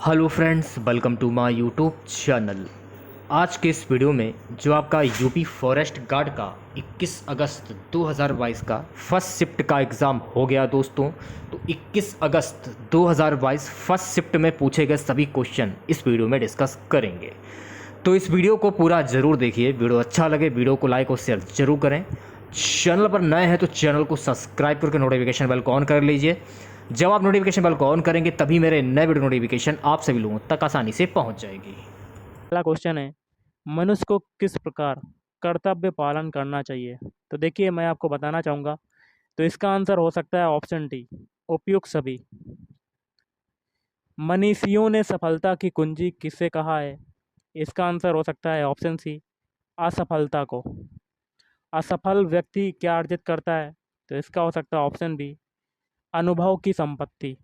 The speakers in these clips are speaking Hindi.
Hello friends, welcome to my YouTube channel. आज के इस वीडियो में जो आपका यूपी फॉरेस्ट गार्ड का 21 अगस्त 2022 का फर्स्ट शिफ्ट का एग्ज़ाम हो गया दोस्तों। तो 21 अगस्त 2022 फर्स्ट शिफ्ट में पूछे गए सभी क्वेश्चन इस वीडियो में डिस्कस करेंगे। तो इस वीडियो को पूरा ज़रूर देखिए। वीडियो अच्छा लगे वीडियो को लाइक और शेयर ज़रूर करें। चैनल पर नए हैं तो चैनल को सब्सक्राइब करके नोटिफिकेशन बेल को ऑन कर लीजिए। जब आप नोटिफिकेशन बेल को ऑन करेंगे तभी मेरे नए वीडियो नोटिफिकेशन आप सभी लोगों तक आसानी से पहुंच जाएगी। पहला क्वेश्चन है, मनुष्य को किस प्रकार कर्तव्य पालन करना चाहिए। तो देखिए, मैं आपको बताना चाहूँगा। तो इसका आंसर हो सकता है ऑप्शन डी, उपयुक्त सभी। मनीषियों ने सफलता की कुंजी किसे कहा है। इसका आंसर हो सकता है ऑप्शन सी, असफलता को। असफल व्यक्ति क्या अर्जित करता है। तो इसका हो सकता है ऑप्शन बी, अनुभव की संपत्ति।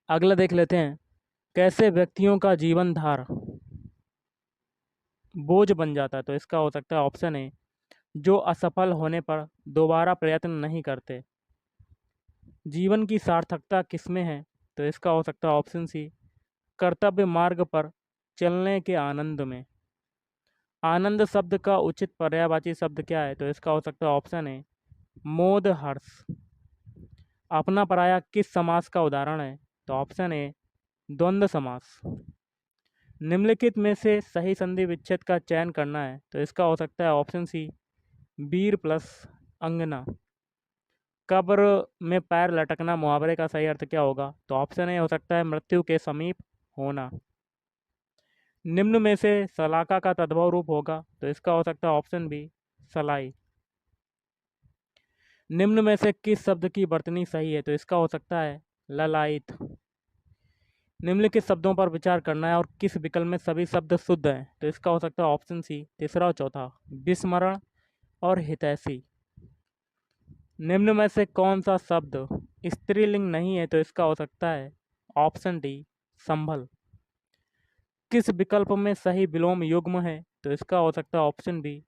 अगला देख लेते हैं, कैसे व्यक्तियों का जीवन धार बोझ बन जाता है। तो इसका हो सकता है ऑप्शन ए, जो असफल होने पर दोबारा प्रयत्न नहीं करते। जीवन की सार्थकता किसमें है। तो इसका हो सकता है ऑप्शन सी, कर्तव्य मार्ग पर चलने के आनंद में। आनंद शब्द का उचित पर्यायवाची शब्द क्या है। तो इसका हो सकता है ऑप्शन ए, मोद हर्ष। अपना पराया किस समास का उदाहरण है। तो ऑप्शन ए, द्वंद्व समास। निम्नलिखित में से सही संधि विच्छेद का चयन करना है। तो इसका हो सकता है ऑप्शन सी, वीर प्लस अंगना। कब्र में पैर लटकना मुहावरे का सही अर्थ क्या होगा। तो ऑप्शन ए हो सकता है, मृत्यु के समीप होना। निम्न में से सलाका का तद्भव रूप होगा। तो इसका हो सकता है ऑप्शन बी, सलाई। निम्न में से किस शब्द की वर्तनी सही है। तो इसका हो सकता है ललायित। निम्नलिखित शब्दों पर विचार करना है और किस विकल्प में सभी शब्द शुद्ध हैं। तो इसका हो सकता है ऑप्शन सी, तीसरा और चौथा, विस्मरण और हितैषी। निम्न में से कौन सा शब्द स्त्रीलिंग नहीं है। तो इसका हो सकता है ऑप्शन डी, संभल। किस विकल्प में सही विलोम युग्म है। तो इसका हो सकता है ऑप्शन बी,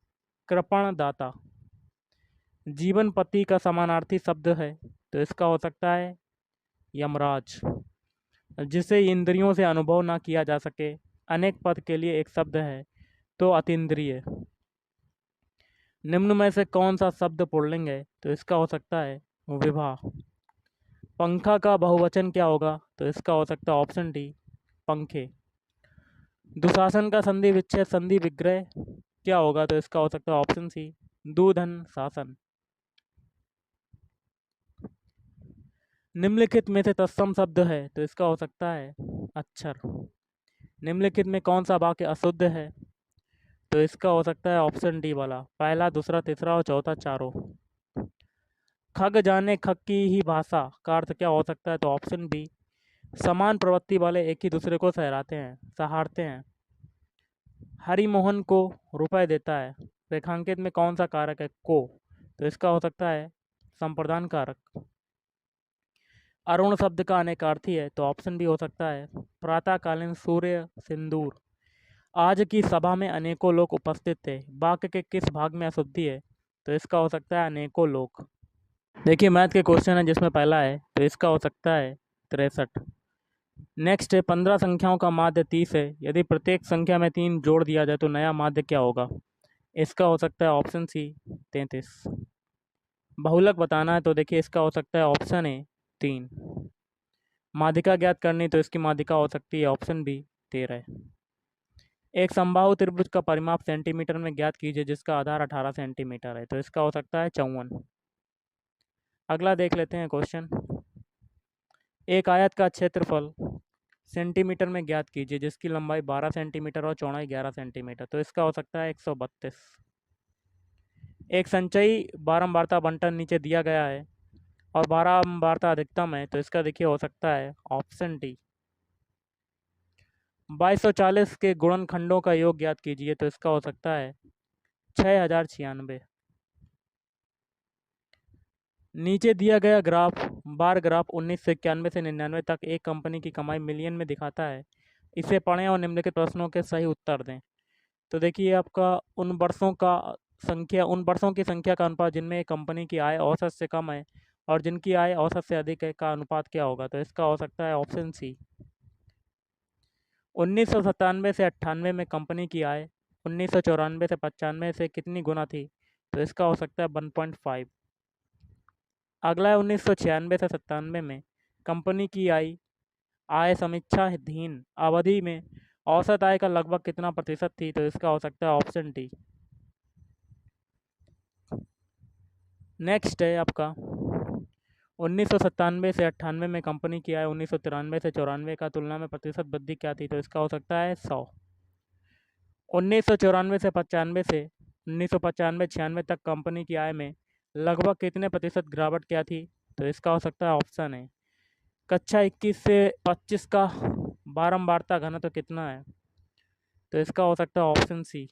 कृपण दाता। जीवन पति का समानार्थी शब्द है। तो इसका हो सकता है यमराज। जिसे इंद्रियों से अनुभव ना किया जा सके, अनेक पद के लिए एक शब्द है, तो अतीन्द्रिय। निम्न में से कौन सा शब्द पुल्लिंग है। तो इसका हो सकता है विवाह। पंखा का बहुवचन क्या होगा। तो इसका हो सकता है ऑप्शन डी, पंखे। दुशासन का संधि विच्छेद संधि विग्रह क्या होगा। तो इसका हो सकता है ऑप्शन सी, दूधन शासन। निम्नलिखित में से तत्सम शब्द है। तो इसका हो सकता है अक्षर। निम्नलिखित में कौन सा वाक्य अशुद्ध है। तो इसका हो सकता है ऑप्शन डी वाला, पहला दूसरा तीसरा और चौथा चारों। खग जाने खग की ही भाषा का अर्थ क्या हो सकता है। तो ऑप्शन बी, समान प्रवृत्ति वाले एक ही दूसरे को सहराते हैं, सहारते हैं। हरिमोहन को रुपए देता है, रेखांकित में कौन सा कारक है, को। तो इसका हो सकता है संप्रदान कारक। अरुण शब्द का अनेकार्थी है। तो ऑप्शन बी हो सकता है प्रातःकालीन सूर्य सिंदूर। आज की सभा में अनेकों लोग उपस्थित थे, वाक्य के किस भाग में अशुद्धि है। तो इसका हो सकता है अनेकों लोग। देखिए, मैथ के क्वेश्चन है जिसमें पहला है, तो इसका हो सकता है 63। नेक्स्ट है, 15 संख्याओं का माध्य 30 है, यदि प्रत्येक संख्या में 3 जोड़ दिया जाए तो नया माध्य क्या होगा। इसका हो सकता है ऑप्शन सी, 33। बहुलक बताना है तो देखिए इसका हो सकता है ऑप्शन ए, 3। माध्यिका ज्ञात करनी तो इसकी माध्यिका हो सकती है ऑप्शन बी, 13। एक समबाहु त्रिभुज का परिमाप सेंटीमीटर में ज्ञात कीजिए जिसका आधार 18 सेंटीमीटर है। तो इसका हो सकता है 54। अगला देख लेते हैं क्वेश्चन। एक आयत का क्षेत्रफल सेंटीमीटर में ज्ञात कीजिए जिसकी लंबाई 12 सेंटीमीटर और चौड़ाई 11 सेंटीमीटर। तो इसका हो सकता है 132। एक संचयी बारंबारता बंटन नीचे दिया गया है और बारंबारता अधिकतम है। तो इसका देखिए हो सकता है ऑप्शन डी। 2240 के गुणनखंडों का योग ज्ञात कीजिए। तो इसका हो सकता है 6096। नीचे दिया गया ग्राफ बार ग्राफ 1991 से 99 तक एक कंपनी की कमाई मिलियन में दिखाता है। इसे पढ़ें और निम्नलिखित प्रश्नों के सही उत्तर दें। तो देखिए, आपका उन वर्षों की संख्या का अनुपात जिनमें एक कंपनी की आय औसत से कम है और जिनकी आय औसत से अधिक है का अनुपात क्या होगा? तो इसका हो सकता है ऑप्शन सी। 1997 से 98 में कंपनी की आय 1994 से 95 से कितनी गुना थी? तो इसका हो सकता है 1.5। अगला है 1996 से 97 में कंपनी की आय समीक्षाधीन अवधि में औसत आय का लगभग कितना प्रतिशत थी? तो इसका हो सकता है ऑप्शन डी। नेक्स्ट है आपका 1997 से 98 में कंपनी की आय 1993 से 94 का तुलना में प्रतिशत वृद्धि क्या थी? तो इसका हो सकता है 100। 1994 से 95 से 1995-96 तक कंपनी की आय में लगभग कितने प्रतिशत गिरावट क्या थी? तो इसका हो सकता है ऑप्शन है। कक्षा 21 से 25 का बारंबारता घनत्व कितना है? तो इसका हो सकता है ऑप्शन सी।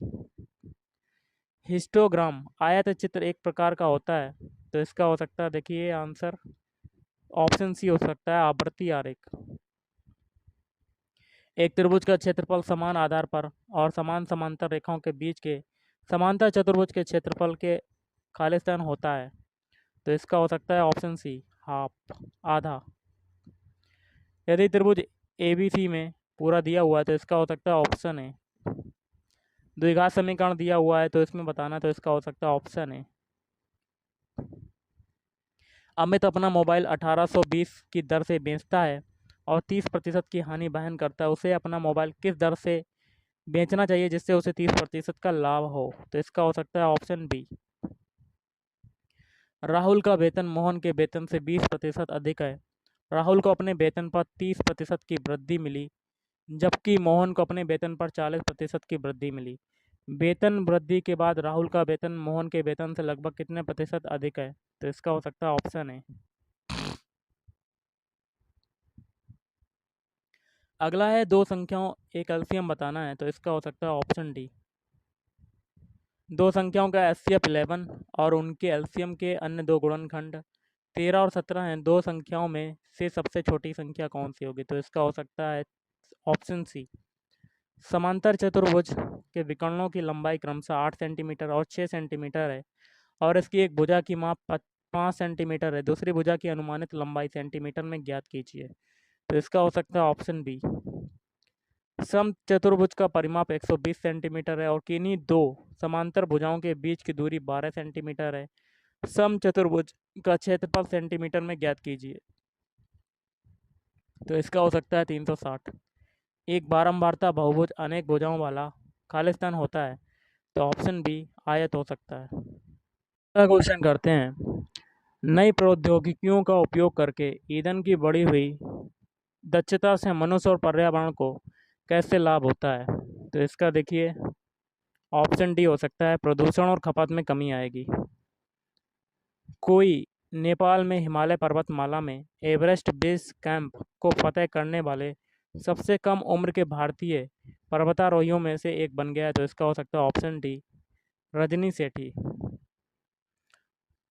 हिस्टोग्राम आयत चित्र एक प्रकार का होता है। तो इसका हो सकता है, देखिए आंसर ऑप्शन सी हो सकता है, आवृत्ति आरेख। एक त्रिभुज का क्षेत्रफल समान आधार पर और समान समांतर रेखाओं के बीच के समांतर चतुर्भुज के क्षेत्रफल के खालिस्तान होता है। तो इसका हो सकता है ऑप्शन सी, हाफ, आधा। यदि त्रिभुज ABC में पूरा दिया हुआ है तो इसका हो सकता है ऑप्शन है। द्विघात समीकरण दिया हुआ है तो इसमें बताना, तो इसका हो सकता है ऑप्शन है। अमित अपना मोबाइल 1820 की दर से बेचता है और 30% की हानि बहन करता है। उसे अपना मोबाइल किस दर से बेचना चाहिए जिससे उसे 30% का लाभ हो? तो इसका हो सकता है ऑप्शन बी। राहुल का वेतन मोहन के वेतन से 20% अधिक है। राहुल को अपने वेतन पर 30% की वृद्धि मिली, जबकि मोहन को अपने वेतन पर 40% की वृद्धि मिली। वेतन वृद्धि के बाद राहुल का वेतन मोहन के वेतन से लगभग कितने प्रतिशत अधिक है? तो इसका हो सकता है ऑप्शन है। अगला है दो संख्याओं एक एलसीएम बताना है। तो इसका हो सकता है ऑप्शन डी। दो संख्याओं का एचसीएफ 11 और उनके एलसीएम के अन्य दो गुणनखंड 13 और 17 हैं। दो संख्याओं में से सबसे छोटी संख्या कौन सी होगी? तो इसका हो सकता है ऑप्शन सी। समांतर चतुर्भुज के विकर्णों की लंबाई क्रमशः 8 सेंटीमीटर और 6 सेंटीमीटर है और इसकी एक भुजा की माप 5 सेंटीमीटर है। दूसरी भुजा की अनुमानित लंबाई सेंटीमीटर में ज्ञात कीजिए। तो इसका हो सकता है ऑप्शन बी। समचतुर्भुज का परिमाप 120 सेंटीमीटर है और किन्हीं दो समांतर भुजाओं के बीच की दूरी 12 सेंटीमीटर है। समचतुर्भुज का क्षेत्रफल सेंटीमीटर में ज्ञात कीजिए। तो इसका हो सकता है 360। एक बारंबारता बहुभुज अनेक भुजाओं वाला खालिस्तान होता है। तो ऑप्शन बी आयत हो सकता है। अगला क्वेश्चन करते हैं। नई प्रौद्योगिकियों का उपयोग करके ईंधन की बढ़ी हुई दक्षता से मनुष्य और पर्यावरण को कैसे लाभ होता है? तो इसका देखिए ऑप्शन डी हो सकता है, प्रदूषण और खपत में कमी आएगी। कोई नेपाल में हिमालय पर्वतमाला में एवरेस्ट बेस कैंप को फतह करने वाले सबसे कम उम्र के भारतीय पर्वतारोहियों में से एक बन गया है। तो इसका हो सकता है ऑप्शन डी, रजनी सेठी।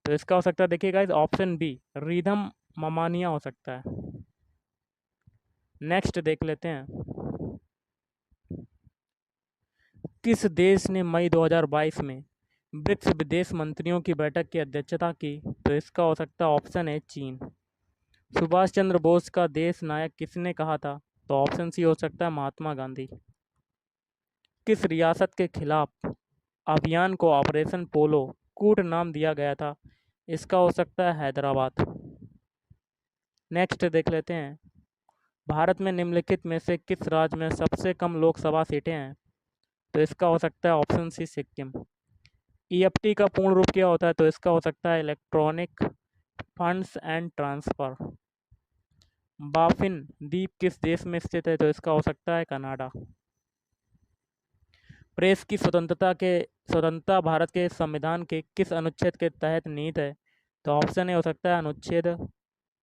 तो इसका हो सकता है, देखिए गाइस, ऑप्शन बी, रिधम ममानिया हो सकता है। नेक्स्ट देख लेते हैं। किस देश ने मई 2022 में ब्रिक्स विदेश मंत्रियों की बैठक की अध्यक्षता की? तो इसका हो सकता है ऑप्शन है चीन। सुभाष चंद्र बोस का देश नायक किसने कहा था? तो ऑप्शन सी हो सकता है महात्मा गांधी। किस रियासत के खिलाफ अभियान को ऑपरेशन पोलो कूट नाम दिया गया था? इसका हो सकता है हैदराबाद। नेक्स्ट देख लेते हैं। भारत में निम्नलिखित में से किस राज्य में सबसे कम लोकसभा सीटें हैं? तो इसका हो सकता है ऑप्शन सी, सिक्किम। ईएफटी का पूर्ण रूप क्या होता है? तो इसका हो सकता है electronic funds and transfer. Baffin द्वीप किस देश में स्थित है? तो इसका हो सकता है कनाडा। प्रेस की स्वतंत्रता भारत के संविधान के किस अनुच्छेद के तहत निहित है? तो ऑप्शन ए हो सकता है अनुच्छेद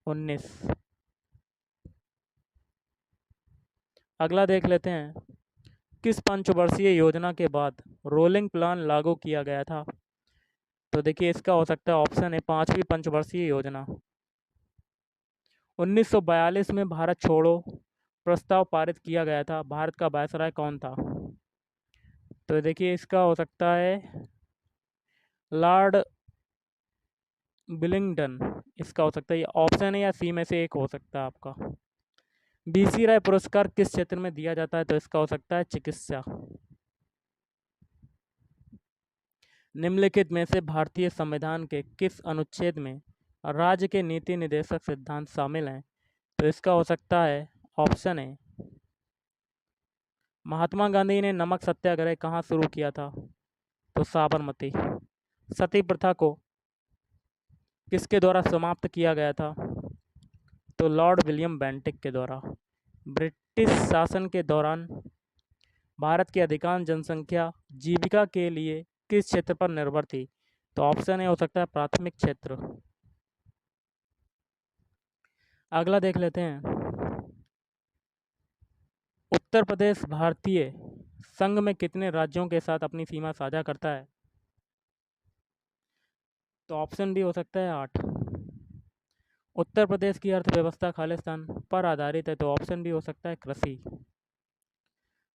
19। अगला देख लेते हैं। किस पंचवर्षीय योजना के बाद रोलिंग प्लान लागू किया गया था? तो देखिए इसका हो सकता है ऑप्शन है 5वीं पंचवर्षीय योजना। 1942 में भारत छोड़ो प्रस्ताव पारित किया गया था। भारत का वायसराय कौन था? तो देखिए इसका हो सकता है लॉर्ड विलिंगडन इसका हो सकता है। ये ऑप्शन है या सी में से एक हो सकता है आपका। बीसी राय पुरस्कार किस क्षेत्र में दिया जाता है? तो इसका हो सकता है चिकित्सा। निम्नलिखित में से भारतीय संविधान के किस अनुच्छेद में राज्य के नीति निर्देशक सिद्धांत शामिल हैं? तो इसका हो सकता है ऑप्शन है। महात्मा गांधी ने नमक सत्याग्रह कहाँ शुरू किया था? तो साबरमती। सती प्रथा को किसके द्वारा समाप्त किया गया था? तो लॉर्ड विलियम बेंटिक के द्वारा। ब्रिटिश शासन के दौरान भारत की अधिकांश जनसंख्या जीविका के लिए किस क्षेत्र पर निर्भर थी? तो ऑप्शन ए हो सकता है प्राथमिक क्षेत्र। अगला देख लेते हैं। उत्तर प्रदेश भारतीय संघ में कितने राज्यों के साथ अपनी सीमा साझा करता है? तो ऑप्शन बी हो सकता है 8। उत्तर प्रदेश की अर्थव्यवस्था खालिस्तान पर आधारित है, तो ऑप्शन बी हो सकता है कृषि।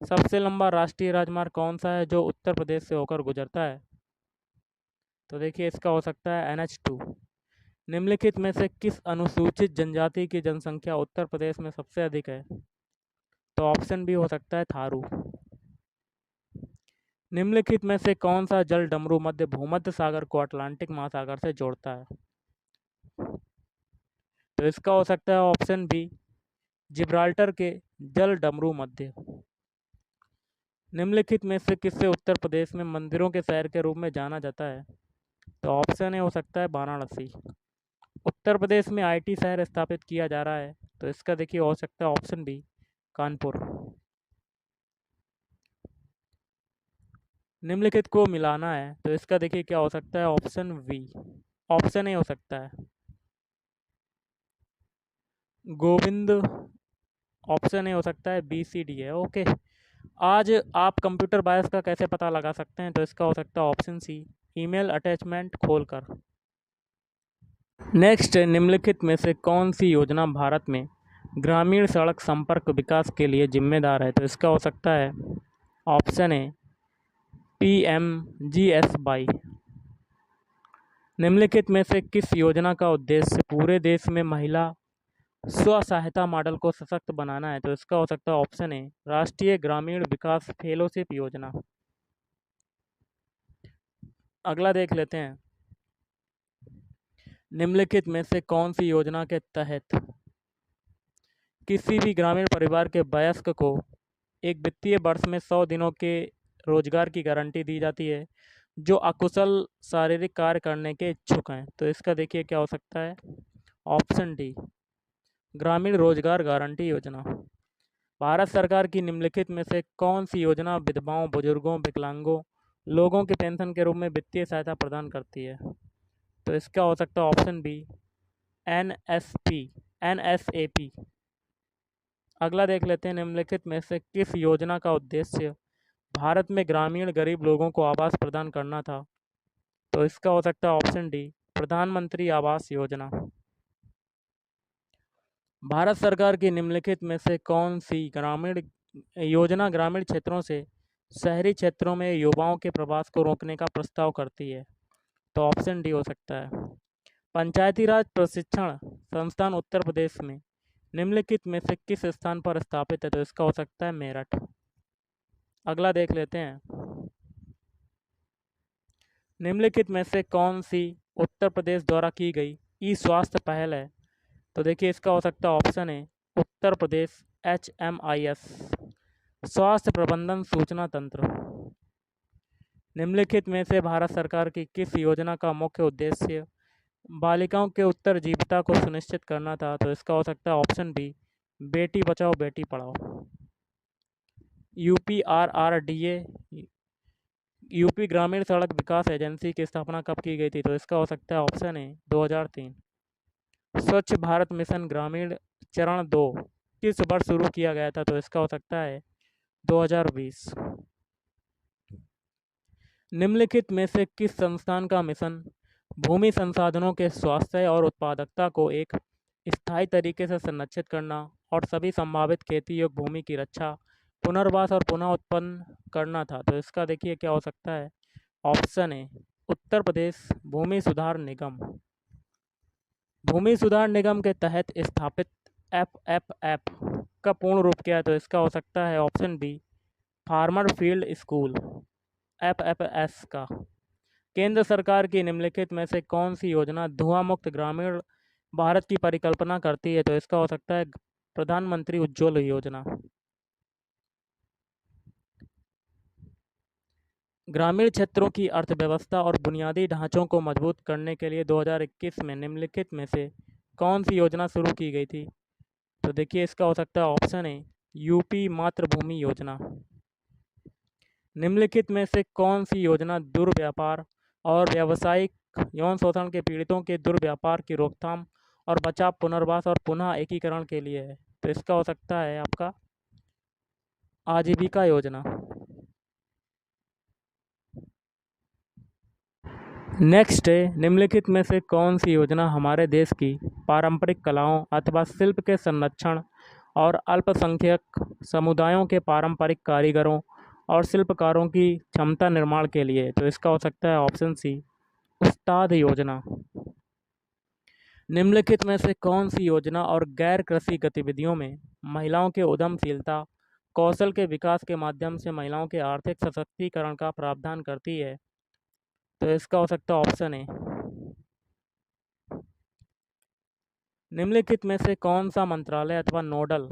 सबसे लंबा राष्ट्रीय राजमार्ग कौन सा है जो उत्तर प्रदेश से होकर गुजरता है? तो देखिए इसका हो सकता है NH2। निम्नलिखित में से किस अनुसूचित जनजाति की जनसंख्या उत्तर प्रदेश में सबसे अधिक है? तो ऑप्शन बी हो सकता है थारू। निम्नलिखित में से कौन सा जल डमरू मध्य भूमध्य सागर को अटलांटिक महासागर से जोड़ता है? तो इसका हो सकता है ऑप्शन बी जिब्राल्टर के जल डमरू मध्य। निम्नलिखित में से किससे उत्तर प्रदेश में मंदिरों के शहर के रूप में जाना जाता है? तो ऑप्शन ए हो सकता है वाराणसी। उत्तर प्रदेश में IT शहर स्थापित किया जा रहा है, तो इसका देखिए हो सकता है ऑप्शन बी कानपुर। निम्नलिखित को मिलाना है, तो इसका देखिए क्या हो सकता है ऑप्शन बी। ऑप्शन ए हो सकता है गोविंद। ऑप्शन ए हो सकता है BCD है। ओके, आज आप कंप्यूटर बायस का कैसे पता लगा सकते हैं? तो इसका हो सकता है ऑप्शन सी ईमेल अटैचमेंट खोलकर। नेक्स्ट, निम्नलिखित में से कौन सी योजना भारत में ग्रामीण सड़क संपर्क विकास के लिए जिम्मेदार है? तो इसका हो सकता है ऑप्शन ए PMGSY। निम्नलिखित में से किस योजना का उद्देश्य पूरे देश में महिला स्व सहायता मॉडल को सशक्त बनाना है? तो इसका हो सकता है ऑप्शन ए राष्ट्रीय ग्रामीण विकास फेलोशिप योजना। अगला देख लेते हैं। निम्नलिखित में से कौन सी योजना के तहत किसी भी ग्रामीण परिवार के वयस्क को एक वित्तीय वर्ष में 100 दिनों के रोजगार की गारंटी दी जाती है जो अकुशल शारीरिक कार्य करने के इच्छुक हैं? तो इसका देखिए क्या हो सकता है ऑप्शन डी ग्रामीण रोजगार गारंटी योजना। भारत सरकार की निम्नलिखित में से कौन सी योजना विधवाओं, बुजुर्गों, विकलांगों लोगों के पेंशन के रूप में वित्तीय सहायता प्रदान करती है? तो इसका हो सकता है ऑप्शन बी NSAP। अगला देख लेते हैं। निम्नलिखित में से किस योजना का उद्देश्य भारत में ग्रामीण गरीब लोगों को आवास प्रदान करना था? तो इसका हो सकता है ऑप्शन डी प्रधानमंत्री आवास योजना। भारत सरकार की निम्नलिखित में से कौन सी ग्रामीण योजना ग्रामीण क्षेत्रों से शहरी क्षेत्रों में युवाओं के प्रवास को रोकने का प्रस्ताव करती है? तो ऑप्शन डी हो सकता है पंचायती राज प्रशिक्षण संस्थान उत्तर प्रदेश में निम्नलिखित में से किस स्थान पर स्थापित है? तो इसका हो सकता है मेरठ। अगला देख लेते हैं। निम्नलिखित में से कौन सी उत्तर प्रदेश द्वारा की गई स्वास्थ्य पहल है? तो देखिए इसका हो सकता है ऑप्शन है उत्तर प्रदेश HMIS स्वास्थ्य प्रबंधन सूचना तंत्र। निम्नलिखित में से भारत सरकार की किस योजना का मुख्य उद्देश्य बालिकाओं के उत्तरजीविता को सुनिश्चित करना था? तो इसका हो सकता है option B Beti Bachao Beti Padhao. UPRRDA UP ग्रामीण सड़क विकास एजेंसी की स्थापना कब की गई थी? तो इसका हो सकता है ऑप्शन ए 2003। स्वच्छ भारत मिशन ग्रामीण चरण 2 किस वर्ष शुरू किया गया था? तो इसका हो सकता है 2020। निम्नलिखित में से किस संस्थान का मिशन भूमि संसाधनों के स्वास्थ्य और उत्पादकता को एक स्थायी तरीके से संरक्षित करना और सभी संभावित खेती योग्य भूमि की रक्षा, पुनर्वास और पुनः उत्पन्न करना था? तो इसका देखिए क्या हो सकता है ऑप्शन ए उत्तर प्रदेश भूमि सुधार निगम। भूमि सुधार निगम के तहत स्थापित एफएफएफ का पूर्ण रूप क्या है? तो इसका हो सकता है option B farmer field school. FFS का केंद्र सरकार की निम्नलिखित में से कौन सी योजना धुआं मुक्त ग्रामीण भारत की परिकल्पना करती है? तो इसका हो सकता है प्रधानमंत्री उज्ज्वल योजना। ग्रामीण क्षेत्रों की अर्थव्यवस्था और बुनियादी ढांचों को मजबूत करने के लिए 2021 में निम्नलिखित में से कौन सी योजना शुरू की गई थी? तो देखिए इसका हो सकता है ऑप्शन ए यूपी मातृभूमि योजना। निम्नलिखित में से कौन सी योजना दुर्व्यापार और व्यावसायिक यौन शोषण के पीड़ितों के दुर्व्यापार की रोकथाम और बचाव, पुनर्वास और पुनः एकीकरण के लिए है? तो इसका हो सकता है आपका आजीविका योजना। नेक्स्ट है निम्नलिखित में से कौन सी योजना हमारे देश की पारंपरिक कलाओं अथवा शिल्प के संरक्षण और अल्पसंख्यक समुदायों के पारंपरिक कारीगरों और शिल्पकारों की क्षमता निर्माण के लिए? तो इसका हो सकता है ऑप्शन सी उस्ताद योजना। निम्नलिखित में से कौन सी योजना और गैर कृषि गतिविधियों में महिलाओं के उद्यमशीलता कौशल के विकास के माध्यम से महिलाओं के आर्थिक सशक्तिकरण का प्रावधान करती है? तो इसका हो सकता है ऑप्शन ए निम्नलिखित में से कौन सा मंत्रालय अथवा नोडल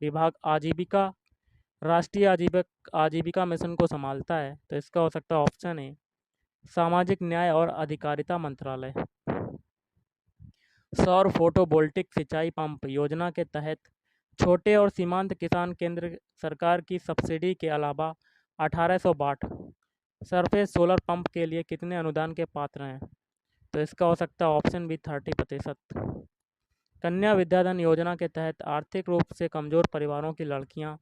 विभाग आजीविका राष्ट्रीय आजीविका मिशन को संभालता है? तो इसका हो सकता है ऑप्शन ए सामाजिक न्याय और अधिकारिता मंत्रालय। सौर फोटोवोल्टिक सिंचाई पंप योजना के तहत छोटे और सीमांत किसान केंद्र सरकार की सब्सिडी के अलावा 1800 वाट सरफेस सोलर पंप के लिए कितने अनुदान के पात्र हैं? तो इसका हो सकता है ऑप्शन बी 30%। कन्या विद्याधन योजना के तहत आर्थिक रूप से कमजोर परिवारों की लड़कियां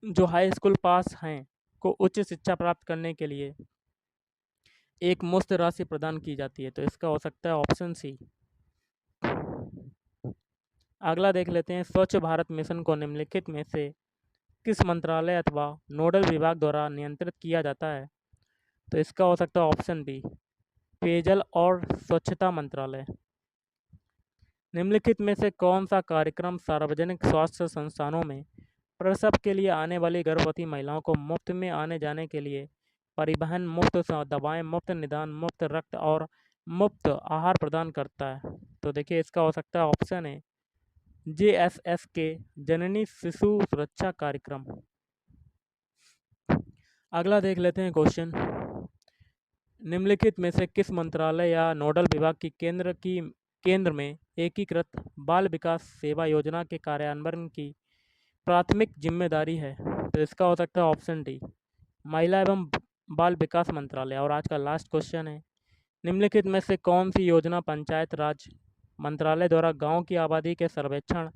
जो हाई स्कूल पास हैं को उच्च शिक्षा प्राप्त करने के लिए एक मुफ्त राशि प्रदान की जाती है? तो इसका हो सकता है ऑप्शन सी। अगला देख लेते हैं स्वच्छ भारत मिशन को निम्नलिखित में से किस मंत्रालय अथवा नोडल विभाग द्वारा नियंत्रित किया जाता है? तो इसका हो सकता है ऑप्शन बी पेयजल और स्वच्छता मंत्रालय। निम्नलिखित में से कौन सा कार्यक्रम सार्वजनिक स्वास्थ्य संस्थानों में प्रसव के लिए आने वाली गर्भवती महिलाओं को मुफ्त में आने जाने के लिए परिवहन, मुफ्त दवाएं, मुफ्त निदान, मुफ्त रक्त और मुफ्त आहार प्रदान करता है? तो देखिए इसका हो सकता है ऑप्शन है JSS के जननी शिशु सुरक्षा कार्यक्रम। अगला देख लेते हैं क्वेश्चन निम्नलिखित में से किस मंत्रालय या नोडल विभाग की केंद्र में एकीकृत बाल विकास सेवा योजना के कार्यान्वयन की प्राथमिक जिम्मेदारी है? तो इसका हो सकता है ऑप्शन डी महिला एवं बाल विकास मंत्रालय। और आज का लास्ट क्वेश्चन है निम्नलिखित में से कौन सी योजना पंचायत राज मंत्रालय द्वारा गांव की आबादी के सर्वेक्षण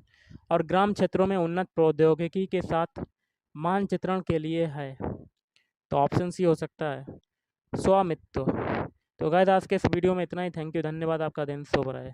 और ग्राम क्षेत्रों में उन्नत प्रौद्योगिकी के साथ मानचित्रण के लिए है? तो ऑप्शन सी हो सकता है स्वामित्व। तो गाइस आज के इस वीडियो में इतना ही। थैंक यू, धन्यवाद। आपका दिन शुभ रहे।